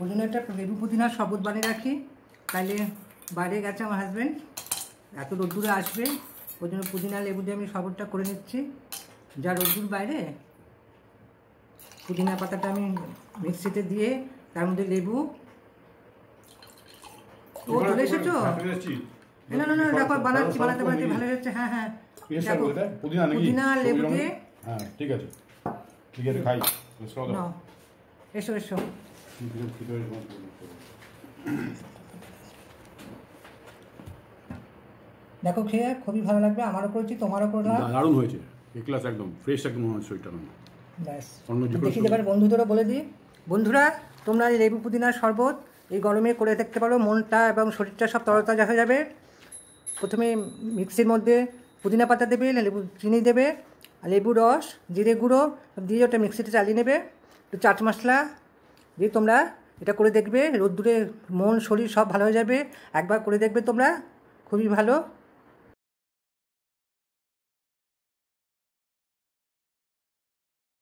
ওই জন্য একটা লেবু পুদিনার শরবত বানিয়ে রাখি, তাইলে বাইরে গেছে আমার হাজব্যান্ড, এত রোদ্দুরে আসবে, ওই জন্য পুদিনা লেবু দিয়ে আমি শরবতটা করে নিচ্ছি। যা রোদ্দুর বাইরে, পুদিনা পাতাটা আমি মিক্সিতে দিয়ে তার মধ্যে লেবু। ও চলে এসেছো? না না না দেখো বানাচ্ছি, বানাতে বানাতে ভালো হচ্ছে। হ্যাঁ হ্যাঁ, পুদিনা লেবু দিয়ে। হ্যাঁ ঠিক আছে, ঠিক আছে, খাই। এসো এসো। দেখো খেয়ে খুবই ভালো লাগবে, আমারও করেছি, তোমারও করলাম। দারুণ হয়েছে, এ ক্লাস একদম ফ্রেশ, একদম মনে হচ্ছে ওইটা। ব্যাস দেখি এবার বন্ধুদেরও বলে দিই, বন্ধুরা তোমরা এই লেবু পুদিনার শরবত এই গরমে করে দেখতে পারো, মনটা এবং শরীরটা সব তরতাজা হয়ে যাবে। প্রথমে মিক্সির মধ্যে পুদিনা পাতা দেবে, লেবু চিনি দেবে, লেবু রস, জিরে গুঁড়ো দিয়ে ওটা মিক্সিতে চালিয়ে নেবে, একটু চাট মশলা দিয়ে তোমরা এটা করে দেখবে, রোদ্দুরে মন শরীর সব ভালো হয়ে যাবে। একবার করে দেখবে তোমরা, খুবই ভালো।